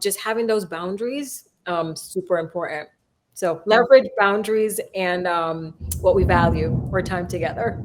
just having those boundaries, super important. So leverage boundaries and what we value, our time together.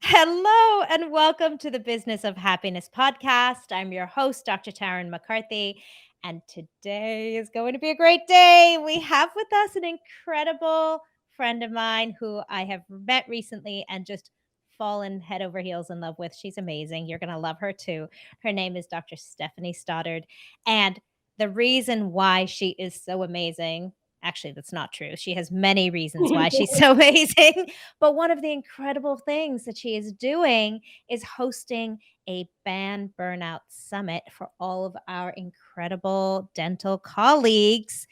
Hello and welcome to the Business of Happiness podcast. I'm your host, Dr. Tarryn MacCarthy, and today is going to be a great day. We have with us an incredible friend of mine who I have met recently and just fallen head over heels in love with. She's amazing. You're going to love her too. Her name is Dr. Stephanie Stoddart. And the reason why she is so amazing, actually, that's not true. She has many reasons why she's so amazing. But one of the incredible things that she is doing is hosting a Ban Burnout Summit for all of our incredible dental colleagues.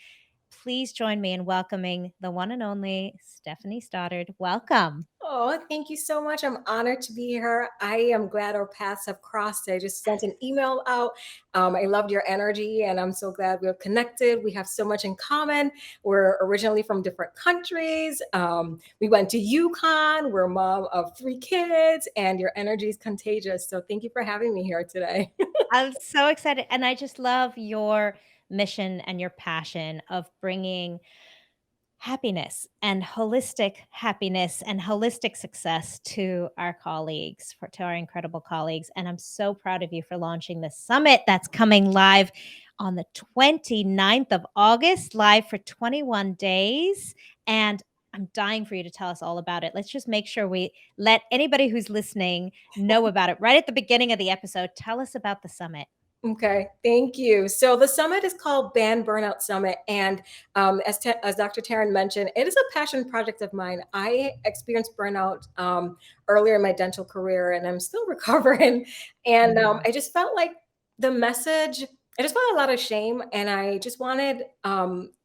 Please join me in welcoming the one and only Stephanie Stoddart. Welcome. Oh, thank you so much. I'm honored to be here. I am glad our paths have crossed. I just sent an email out. I loved your energy, and I'm so glad we're connected. We have so much in common. We're originally from different countries. We went to UConn. We're a mom of 3 kids, and your energy is contagious. So thank you for having me here today. I'm so excited. And I just love your mission and your passion of bringing happiness and holistic success to our colleagues, to our incredible colleagues. And I'm so proud of you for launching this summit that's coming live on the 29th of August, live for 21 days. And I'm dying for you to tell us all about it. Let's just make sure we let anybody who's listening know about it right at the beginning of the episode. Tell us about the summit. Okay, thank you. So the summit is called Ban Burnout Summit, and as Dr. Taryn mentioned, it is a passion project of mine. I experienced burnout earlier in my dental career, and I'm still recovering. And I just felt like the message. I just felt a lot of shame, and I just wanted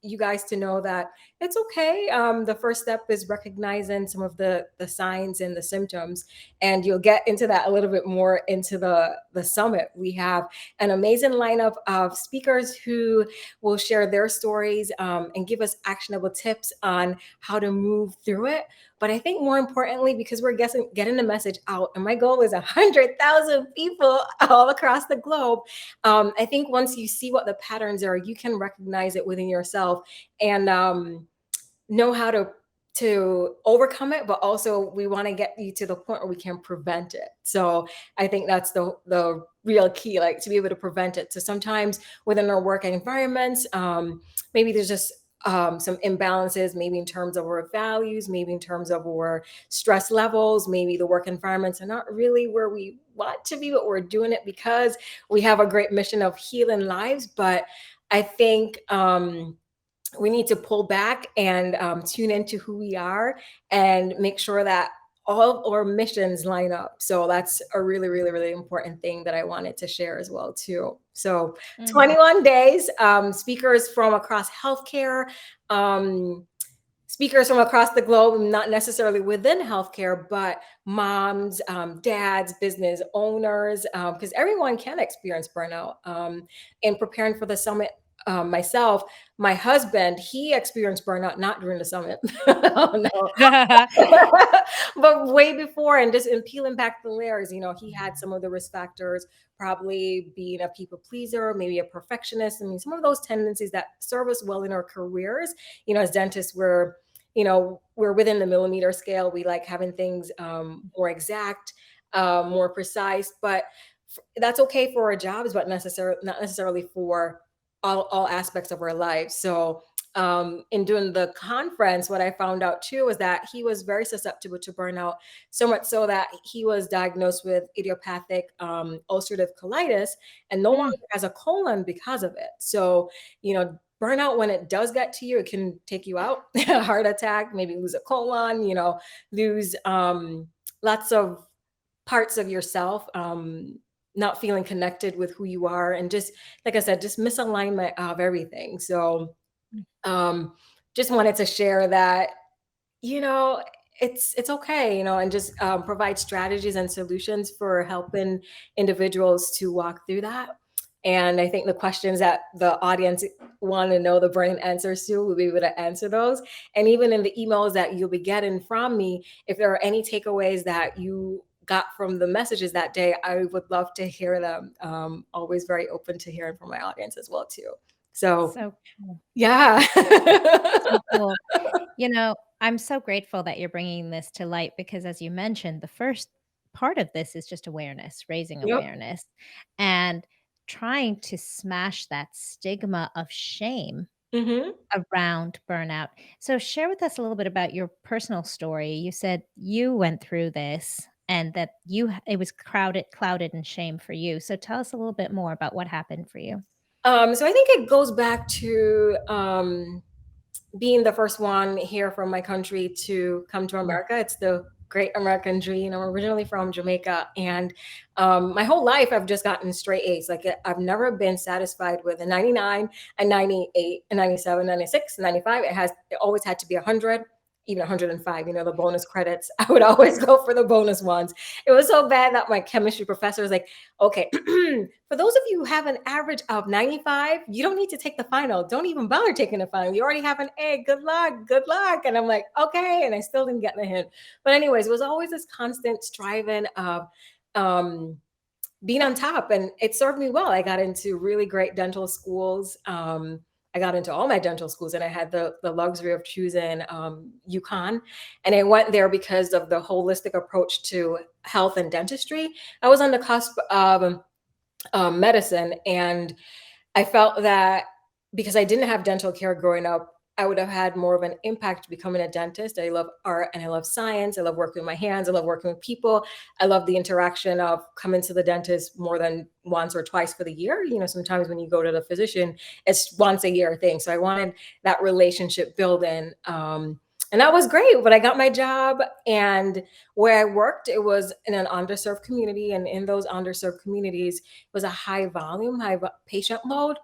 you guys to know that it's okay. The first step is recognizing some of the signs and the symptoms, and you'll get into that a little bit more into the summit. We have an amazing lineup of speakers who will share their stories and give us actionable tips on how to move through it. But I think more importantly, because we're getting the message out, and my goal is 100,000 people all across the globe. I think once you see what the patterns are, you can recognize it within yourself and know how to overcome it, but also we want to get you to the point where we can prevent it. So I think that's the real key, like to be able to prevent it. So sometimes within our work environments, maybe there's just some imbalances, maybe in terms of our values, maybe in terms of our stress levels, maybe the work environments are not really where we want to be, but we're doing it because we have a great mission of healing lives. But I think we need to pull back and tune into who we are and make sure that all of our missions line up. So that's a really, really, really important thing that I wanted to share as well too. So 21 days, speakers from across healthcare, speakers from across the globe, not necessarily within healthcare, but moms, dads, business owners, because everyone can experience burnout. In preparing for the summit, myself, my husband, he experienced burnout not during the summit, oh, no, but way before, and just in peeling back the layers, he had some of the risk factors, probably being a people pleaser, maybe a perfectionist. I mean, some of those tendencies that serve us well in our careers. As dentists, we're within the millimeter scale. We like having things more exact, more precise, but that's okay for our jobs, but not necessarily for all aspects of our lives. So in doing the conference, what I found out too was that he was very susceptible to burnout, so much so that he was diagnosed with idiopathic ulcerative colitis and no longer has a colon because of it. So, burnout, when it does get to you, it can take you out, a heart attack, maybe lose a colon, lose lots of parts of yourself, not feeling connected with who you are, and just like I said, just misalignment of everything. So just wanted to share that, it's okay, and just provide strategies and solutions for helping individuals to walk through that. And I think the questions that the audience want to know the brilliant answers to, we'll be able to answer those. And even in the emails that you'll be getting from me, if there are any takeaways that you got from the messages that day, I would love to hear them. Always very open to hearing from my audience as well too. So So cool. yeah. So cool. You know, I'm so grateful that you're bringing this to light because, as you mentioned, the first part of this is just awareness, raising Yep. awareness, and trying to smash that stigma of shame Hmm. around burnout. So, share with us a little bit about your personal story. You said you went through this and that it was clouded in shame for you. So, tell us a little bit more about what happened for you. So I think it goes back to being the first one here from my country to come to Mm. America. It's the great American dream. I'm originally from Jamaica, and my whole life I've just gotten straight A's. Like I've never been satisfied with a 99, a 98, a 97, 96, 95. It always had to be 100. Even 105, the bonus credits. I would always go for the bonus ones. It was so bad that my chemistry professor was like, okay, for those of you who have an average of 95, you don't need to take the final. Don't even bother taking the final. You already have an A. Good luck. Good luck. And I'm like, okay. And I still didn't get the hint. But, anyways, it was always this constant striving of um, being on top, and it served me well. I got into really great dental schools. I got into all my dental schools, and I had the luxury of choosing UConn, and I went there because of the holistic approach to health and dentistry. I was on the cusp of medicine, and I felt that because I didn't have dental care growing up, I would have had more of an impact becoming a dentist. I love art and I love science. I love working with my hands. I love working with people. I love the interaction of coming to the dentist more than once or twice for the year. Sometimes when you go to the physician, it's once a year thing. So I wanted that relationship building. And that was great. But I got my job, and where I worked, it was in an underserved community. And in those underserved communities, was a high volume, patient load.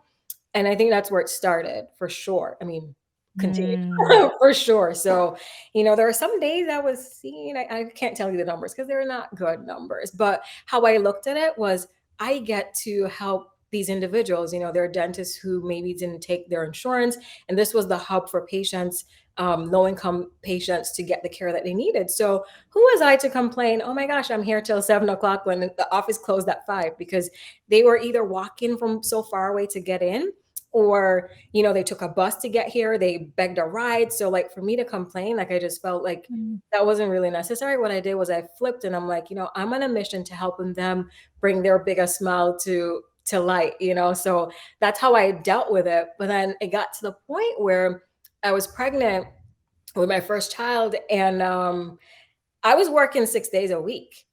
And I think that's where it started for sure. I mean, continued Mm. for sure. So, there are some days I was seeing, I can't tell you the numbers because they're not good numbers, but how I looked at it was I get to help these individuals. There are dentists who maybe didn't take their insurance, and this was the hub for patients, low income patients, to get the care that they needed. So, who was I to complain? Oh my gosh, I'm here till 7 o'clock when the office closed at 5, because they were either walking from so far away to get in, or they took a bus to get here, they begged a ride. So, like, for me to complain, like, I just felt like Mm. that wasn't really necessary. What I did was I flipped, and I'm like, I'm on a mission to helping them bring their biggest smile to light. So that's how I dealt with it. But then it got to the point where I was pregnant with my first child, and I was working 6 days a week,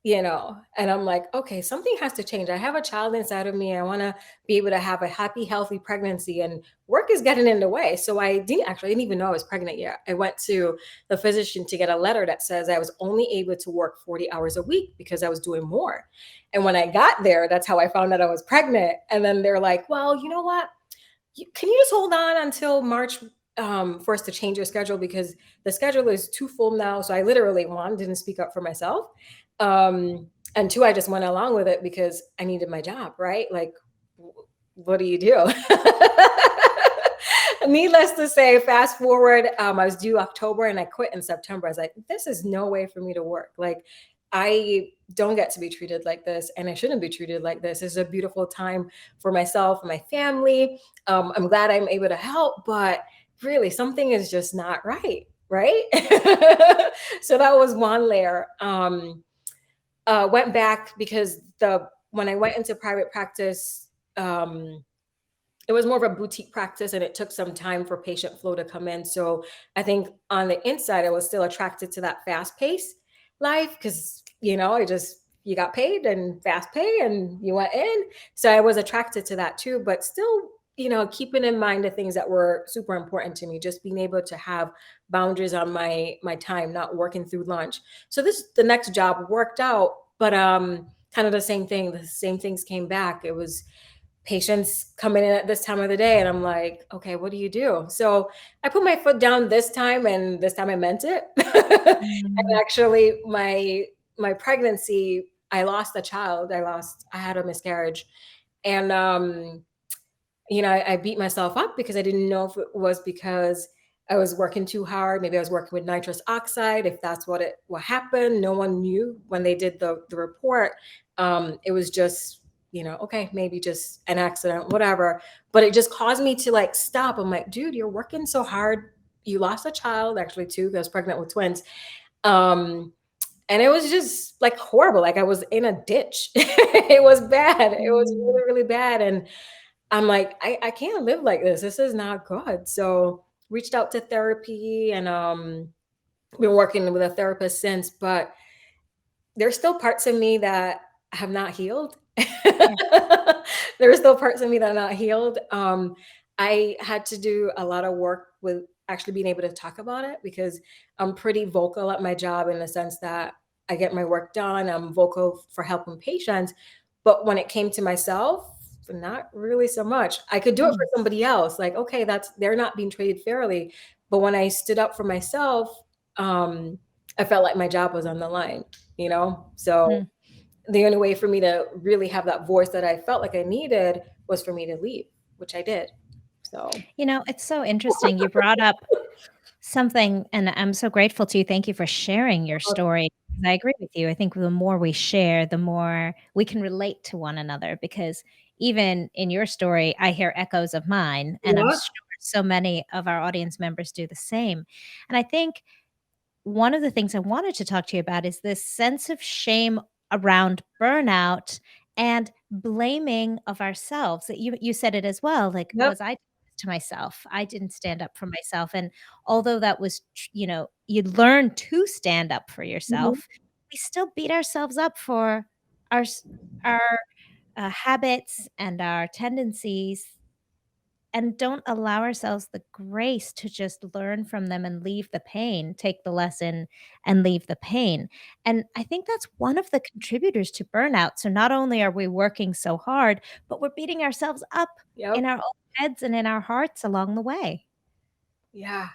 and I'm like, okay, something has to change. I have a child inside of me. I want to be able to have a happy, healthy pregnancy, and work is getting in the way. So I didn't even know I was pregnant yet. I went to the physician to get a letter that says I was only able to work 40 hours a week because I was doing more. And when I got there, that's how I found out I was pregnant. And then they're like, well, you know what? Can you just hold on until March, for us to change your schedule, because the schedule is too full now. So I literally, one, didn't speak up for myself. And two, I just went along with it because I needed my job, right? Like, what do you do? Needless to say, fast forward, I was due October and I quit in September. I was like, this is no way for me to work. Like, I don't get to be treated like this, and I shouldn't be treated like this. It's a beautiful time for myself and my family. I'm glad I'm able to help, but really, something is just not right. Right. So that was one layer. Went back because when I went into private practice, it was more of a boutique practice, and it took some time for patient flow to come in. So I think on the inside, I was still attracted to that fast pace life because, you got paid and fast pay and you went in. So I was attracted to that too, but still, keeping in mind the things that were super important to me, just being able to have boundaries on my time, not working through lunch. So the next job worked out, but kind of the same thing. The same things came back. It was patients coming in at this time of the day, and I'm like, okay, what do you do? So I put my foot down this time, and this time I meant it. And Mm. actually, my pregnancy, I lost a child. I had a miscarriage, and I beat myself up because I didn't know if it was because I was working too hard. Maybe I was working with nitrous oxide. If that's what happened, no one knew when they did the report. It was just, okay, maybe just an accident, whatever. But it just caused me to like stop. I'm like, dude, you're working so hard. You lost a child, actually, too. I was pregnant with twins. Um, and it was just like horrible. Like I was in a ditch. It was bad. It was Mm. really, really bad. And I'm like, I can't live like this. This is not good. So reached out to therapy and been working with a therapist since, but there's still parts of me that have not healed. Yeah. There's still parts of me that are not healed. I had to do a lot of work with actually being able to talk about it because I'm pretty vocal at my job in the sense that I get my work done. I'm vocal for helping patients. But when it came to myself, not really so much. I could do it for Mm. somebody else. Like, okay, they're not being treated fairly. But when I stood up for myself, I felt like my job was on the line. So Mm. the only way for me to really have that voice that I felt like I needed was for me to leave, which I did. So It's so interesting. You brought up something, and I'm so grateful to you. Thank you for sharing your story. 'Cause I agree with you. I think the more we share, the more we can relate to one another because even in your story, I hear echoes of mine, and I'm yeah, sure so many of our audience members do the same. And I think one of the things I wanted to talk to you about is this sense of shame around burnout and blaming of ourselves. That you said it as well. Like, yep, was I doing this to myself? I didn't stand up for myself. And although that was, you learn to stand up for mhm, yourself, we still beat ourselves up for our our habits and our tendencies and don't allow ourselves the grace to just learn from them and leave the pain, take the lesson and leave the pain. And I think that's one of the contributors to burnout. So not only are we working so hard, but we're beating ourselves up yep, in our own heads and in our hearts along the way. yeah,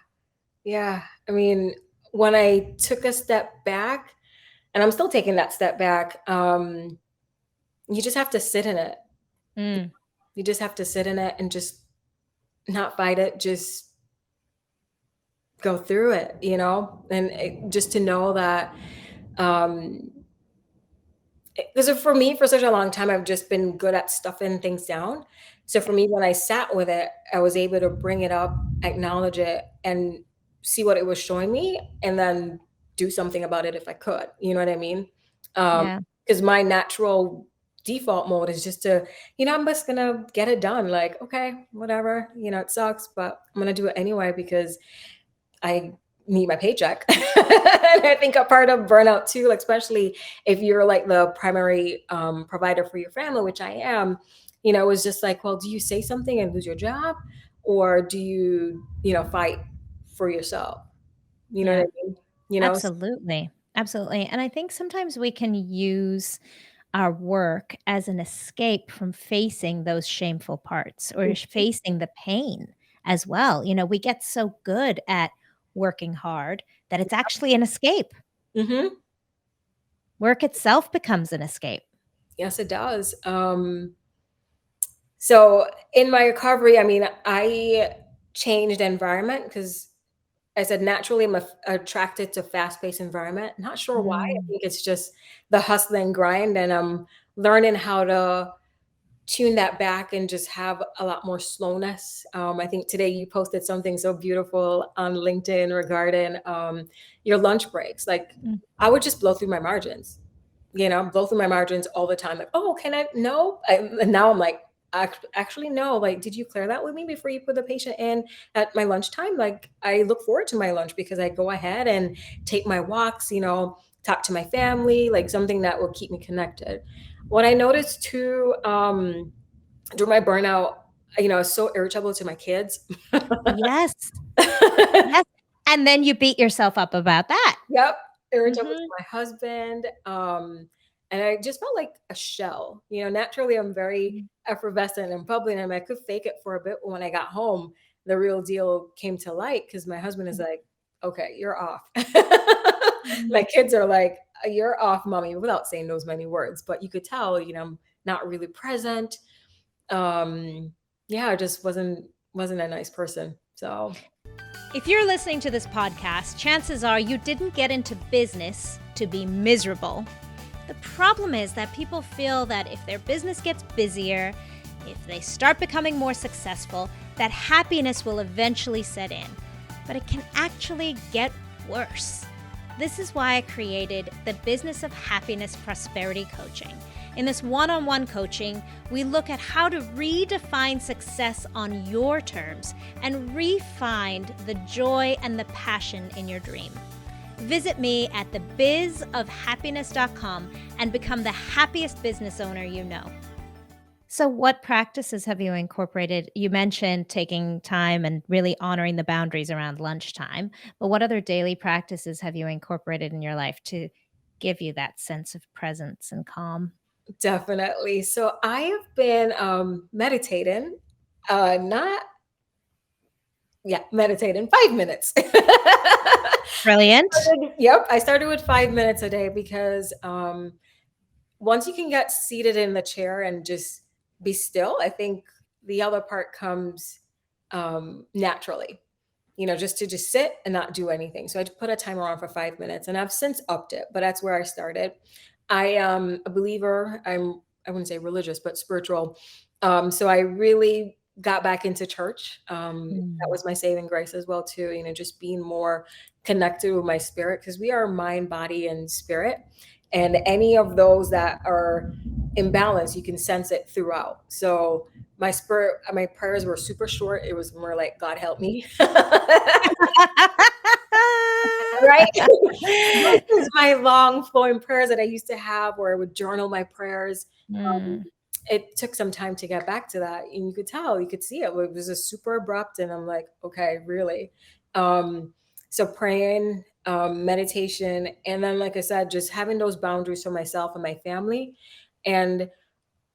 yeah. I mean, when I took a step back, and I'm still taking that step back, you just have to sit in it. Mm, You just have to sit in it and just not fight it. Just go through it, and just to know that um because for me, for such a long time, I've just been good at stuffing things down. So for yeah, me, when I sat with it, I was able to bring it up, acknowledge it, and see what it was showing me, and then do something about it if I could. You know what I mean? yeah, Because my natural default mode is just to, I'm just gonna get it done. Like, okay, whatever. It sucks, but I'm gonna do it anyway because I need my paycheck. And I think a part of burnout too, like especially if you're like the primary provider for your family, which I am, is just like, well, do you say something and lose your job, or do you fight for yourself? You know what yeah. I mean? You know, Absolutely. Absolutely. And I think sometimes we can use our work as an escape from facing those shameful parts or facing the pain as well. We get so good at working hard that it's actually an escape. hmm Work itself becomes an escape. yes, it does. So in my recovery, I mean, I changed environment because I said naturally attracted to fast-paced environment. Not sure why. I Mm, think it's just the hustle and grind, and I'm learning how to tune that back and just have a lot more slowness. I think today you posted something so beautiful on LinkedIn regarding your lunch breaks. Like mm, I would just blow through my margins, blow through my margins all the time. Like, oh, can I? No. And now I'm like, actually, no. Like, did you clear that with me before you put the patient in at my lunchtime? Like, I look forward to my lunch because I go ahead and take my walks, talk to my family, like something that will keep me connected. What I noticed too, during my burnout, I was so irritable to my kids. yes. Yes. And then you beat yourself up about that. Yep, irritable to Mhm. my husband, and I just felt like a shell. Naturally, I'm very Mm, effervescent and bubbly, and I could fake it for a bit, but when I got home, the real deal came to light because my husband is mm, like, "Okay, you're off." My mm. kids are like, "You're off, mommy," without saying those many words, but you could tell, I'm not really present. Um, yeah, I just wasn't a nice person. So If you're listening to this podcast, chances are you didn't get into business to be miserable. The problem is that people feel that if their business gets busier, if they start becoming more successful, that happiness will eventually set in. But it can actually get worse. This is why I created the Business of Happiness Prosperity Coaching. In this one-on-one coaching, we look at how to redefine success on your terms and re-find the joy and the passion in your dream. Visit me at thebizofhappiness.com and become the happiest business owner you know. So what practices have you incorporated? You mentioned taking time and really honoring the boundaries around lunchtime, but what other daily practices have you incorporated in your life to give you that sense of presence and calm? Definitely. So I have been meditating, not meditating 5 minutes. Brilliant. Yep, I started with 5 minutes a day because once you can get seated in the chair and just be still, I think the other part comes naturally. Just to just sit and not do anything. So I put a timer on for 5 minutes, and I've since upped it, but that's where I started. I am a believer. I wouldn't say religious, but spiritual. So I really got back into church. That Mm. was my saving grace as well too. Just being more connected with my spirit, because we are mind, body, and spirit. And any of those that are imbalanced, you can sense it throughout. So my prayers were super short. It was more like, God help me. Right? Versus my long flowing prayers that I used to have, where I would journal my prayers. Mm. It took some time to get back to that. And you could see it. It was a super abrupt. And I'm like, okay, really? So praying, meditation, and then, like I said, just having those boundaries for myself and my family. And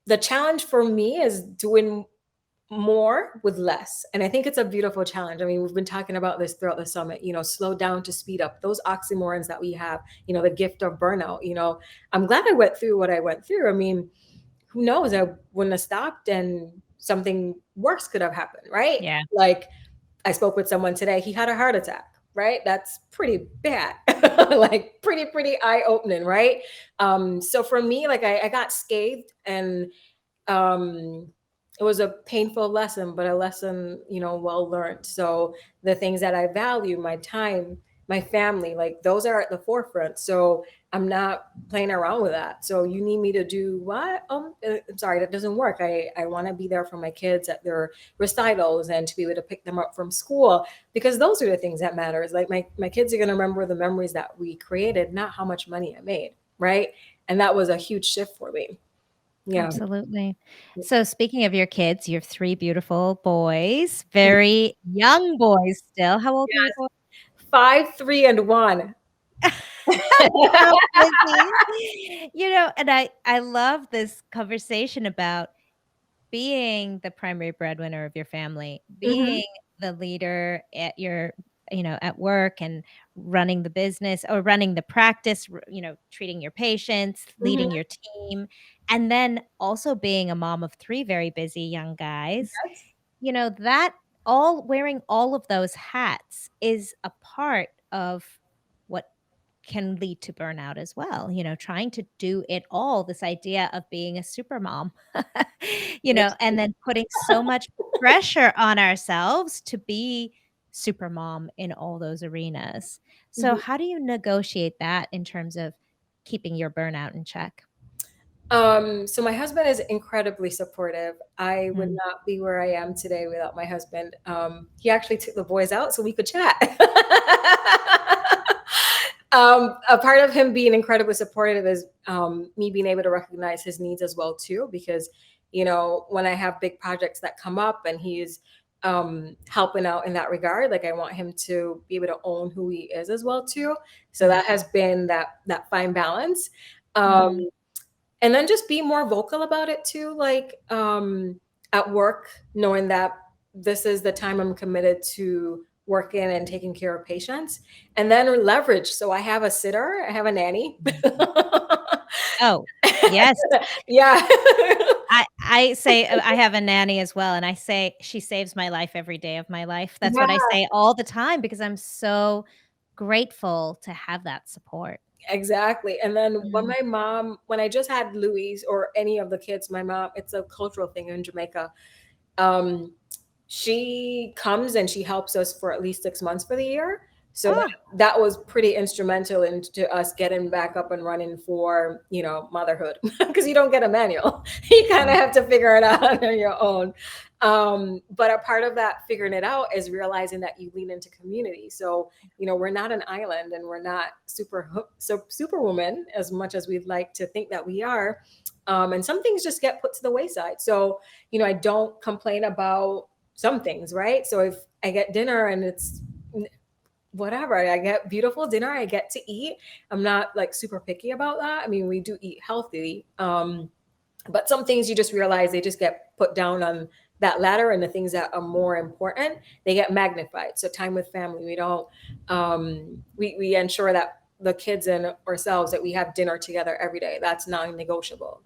the challenge for me is doing more with less. And I think it's a beautiful challenge. I mean, we've been talking about this throughout the summit, slow down to speed up, those oxymorons that we have, the gift of burnout. I'm glad I went through what I went through. I mean, who knows? I wouldn't have stopped and something worse could have happened, right? Yeah. Like, I spoke with someone today, he had a heart attack, right? That's pretty bad. Like, pretty eye-opening, right? So for me, like, I got scathed, and it was a painful lesson, but a lesson, well learned. So the things that I value, my time, my family, like, those are at the forefront. So I'm not playing around with that. So you need me to do what? I'm sorry, that doesn't work. I want to be there for my kids at their recitals and to be able to pick them up from school, because those are the things that matters. Like, my kids are going to remember the memories that we created, not how much money I made. Right. And that was a huge shift for me. Yeah. Absolutely. So speaking of your kids, you have 3 beautiful boys, very young boys still. How old are your Yes. boys? 5, 3, and 1. So busy. And I love this conversation about being the primary breadwinner of your family, Mhm, being the leader at your at work and running the business or running the practice, treating your patients, mhm. leading your team, and then also being a mom of 3 very busy young guys. Yes. That all wearing all of those hats is a part of what can lead to burnout as well, trying to do it all, this idea of being a super mom, Yes. and then putting so much pressure on ourselves to be super mom in all those arenas. So Mhm. how do you negotiate that in terms of keeping your burnout in check? So my husband is incredibly supportive. I would Mm. not be where I am today without my husband. He actually took the boys out so we could chat. A part of him being incredibly supportive is me being able to recognize his needs as well too, because when I have big projects that come up and he's helping out in that regard, like, I want him to be able to own who he is as well too. So Mm. that has been that fine balance. Um, Mm. and then just be more vocal about it too, like, at work, knowing that this is the time I'm committed to working and taking care of patients. And then leverage, so I have a sitter, I have a nanny. Mm. Oh, yes. Yeah. I say I have a nanny as well, and I say she saves my life every day of my life. That's what I Yeah, say all the time because I'm so grateful to have that support. exactly. And then Mm. when I just had Louise or any of the kids, my mom, it's a cultural thing in Jamaica. Um, she comes and she helps us for at least 6 months for the year. So Oh, that was pretty instrumental into us getting back up and running for, motherhood because you don't get a manual. You kind of mm, have to figure it out on your own. But a part of that figuring it out is realizing that you lean into community. So, we're not an island and we're not so superwoman as much as we'd like to think that we are. And some things just get put to the wayside. So, I don't complain about some things, right? So if I get dinner and it's whatever, I get beautiful dinner, I get to eat. I'm not like super picky about that. I mean, we do eat healthy. But some things you just realize they just get put down on that ladder, and the things that are more important, they get magnified. So time with family, we don't we ensure that the kids and ourselves that we have dinner together every day. That's non-negotiable.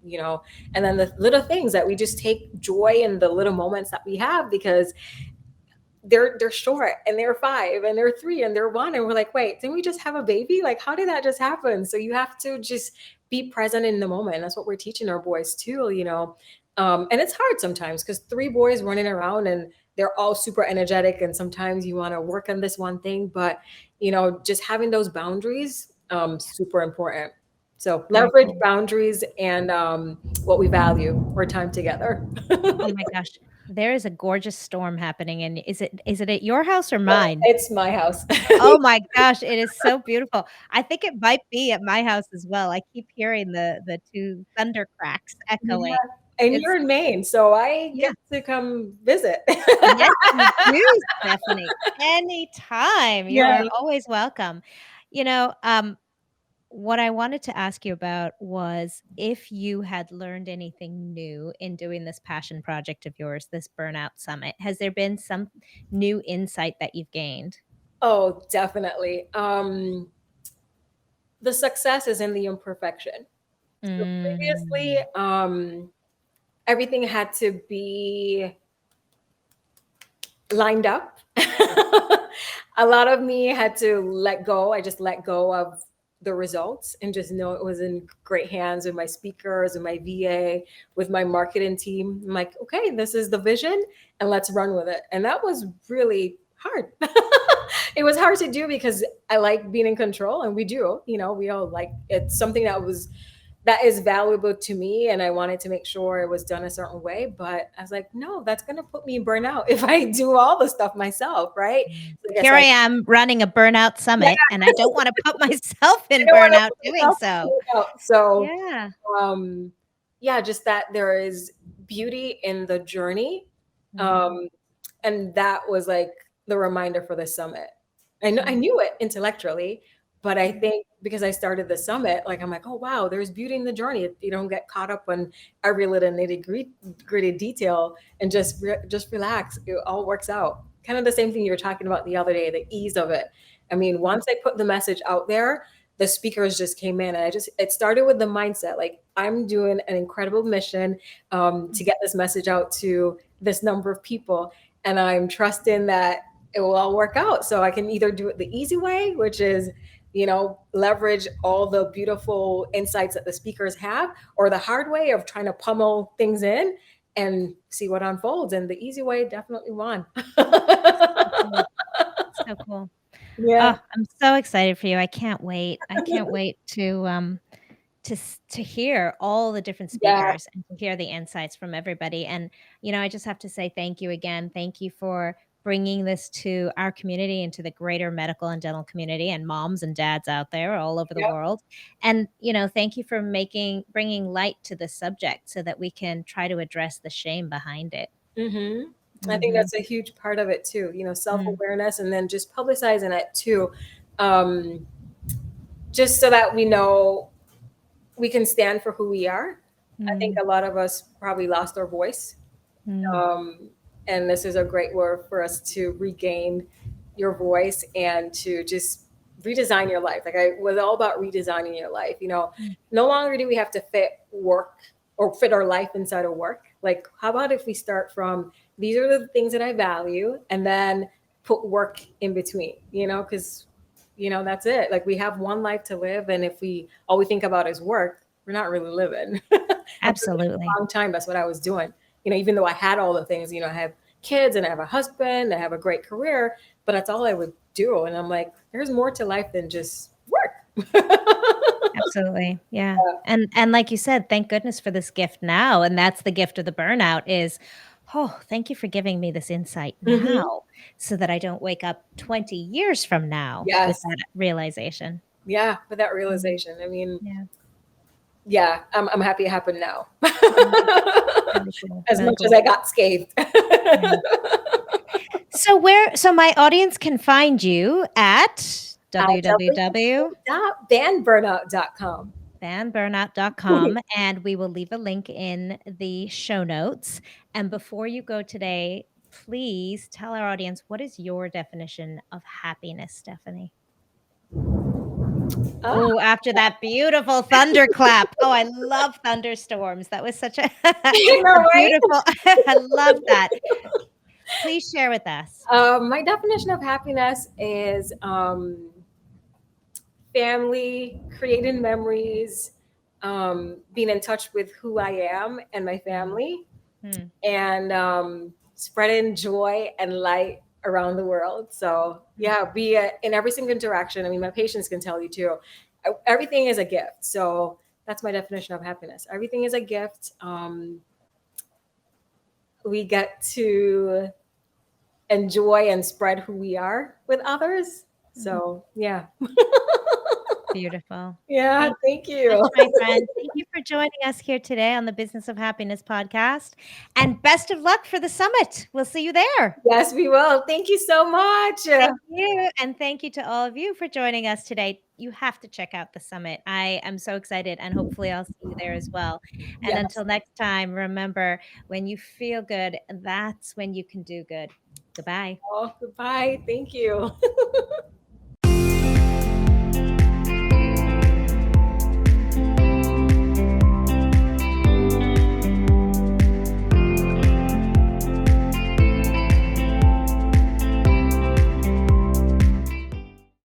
And then the little things that we just take joy in the little moments that we have, because they're short and they're 5 and they're 3 and they're 1, and we're like, wait, didn't we just have a baby? Like, how did that just happen? So you have to just be present in the moment. That's what we're teaching our boys too. And it's hard sometimes because 3 boys running around and they're all super energetic, and sometimes you want to work on this one thing, but just having those boundaries, super important. So very leverage cool. boundaries and what we value, our time together. Oh my gosh, there is a gorgeous storm happening, and is it at your house or mine? It's my house. Oh my gosh, it is so beautiful. I think it might be at my house as well. I keep hearing the 2 thunder cracks Yeah, echoing. and It's you're in Maine, so I yeah. get to come visit. Yes, you do, Stephanie. Anytime. You Yeah. are always welcome. You know, what I wanted to ask you about was if you had learned anything new in doing this passion project of yours, this Burnout Summit. Has there been some new insight that you've gained? Oh, definitely. The success is in the imperfection. So previously, Mm. everything had to be lined up. A lot of me had to let go. I just let go of the results and just know it was in great hands with my speakers, with my VA, with my marketing team. I'm like, okay, this is the vision and let's run with it. And that was really hard. It was hard to do because I like being in control, and we do, we all like, it's something that is valuable to me, and I wanted to make sure it was done a certain way. But I was like, no, that's going to put me in burnout if I do all the stuff myself, right? Mm. So I guess Here I I am running a burnout yeah, summit, and I don't wanna put myself I in don't want to burnout put doing myself so. out. So Yeah. um yeah, just that there is beauty in the journey. Mhm, um and that was like the reminder for the summit. I mm, knew it intellectually, but I mm, think because I started the summit, like I'm like, oh wow, there's beauty in the journey. You don't get caught up on every little gritty detail, and just relax. It all works out. Kind of the same thing you were talking about the other day, the ease of it. I mean, mm, once I put the message out there, the speakers just came in, and it started with the mindset like, I'm doing an incredible mission, to mm. get this message out to this number of people, and I'm trusting that it will all work out. So I can either do it the easy way, which is, leverage all the beautiful insights that the speakers have, or the hard way of trying to pummel things in and see what unfolds. And the easy way definitely won. So cool, so cool. Yeah. Oh, I'm so excited for you. I can't wait. I can't wait to hear all the different Yeah. speakers and to hear the insights from everybody. And I just have to say thank you again. Thank you for bringing this to our community and to the greater medical and dental community and moms and dads out there all over the Yep. world. And thank you for bringing light to the subject so that we can try to address the shame behind it. Hmm. I think Mhm. that's a huge part of it too, Mm, self-awareness, and then just publicizing it too. Um, just so that we know we can stand for who we are. I think mm, a lot of us probably lost our voice. mm, Um, and this is a great word for us to regain your voice and to just redesign your life. Like, I was all about redesigning your life. mm, No longer do we have to fit work or fit our life inside of work. Like, how about if we start from these are the things that I value, and then put work in between, because, that's it. Like, we have one life to live. And if all we think about is work, we're not really living. And for Absolutely. a long time, that's what I was doing. Even though I had all the things, I have kids and I have a husband, I have a great career, but that's all I would do. And I'm like, there's more to life than just work. Absolutely. Yeah. And like you said, thank goodness for this gift now, and that's the gift of the burnout is, "Oh, thank you for giving me this insight now Hmm. so that I don't wake up 20 years from now with Yes. that realization." Yeah. With that Mhm. realization, I mean, Yeah. yeah, I'm happy it happened now. Mhm. Really cool. As Really much as cool. I got scathed. Yeah. So my audience can find you at www www.banburnout.com. banburnout.com, and we will leave a link in the show notes. And before you go today, please tell our audience, what is your definition of happiness, Stephanie? Ah, Oh, after that beautiful thunderclap. Oh, I love thunderstorms. That was such a you a know, right? beautiful I love that. Please share with us. My definition of happiness is family, creating memories, being in touch with who I am and my Mm, family, mm, and spreading joy and light around the world. So mm. yeah, be in every single interaction. I mean, my patients can tell you too. Everything is a gift. So that's my definition of happiness. Everything is a gift. We get to enjoy and spread who we are with others. Mhm. So yeah, Beautiful. yeah. Thank Thank you so you. much, my friend. Thank you for joining us here today on the Business of Happiness podcast, and best of luck for the summit. We'll see you there. Yes, we will. Thank you so much. Thank you, and thank you to all of you for joining us today. You have to check out the summit. I am so excited, and hopefully I'll see you there as well. And Yes. until next time, remember, when you feel good, that's when you can do good. Goodbye. Oh, goodbye. Thank you.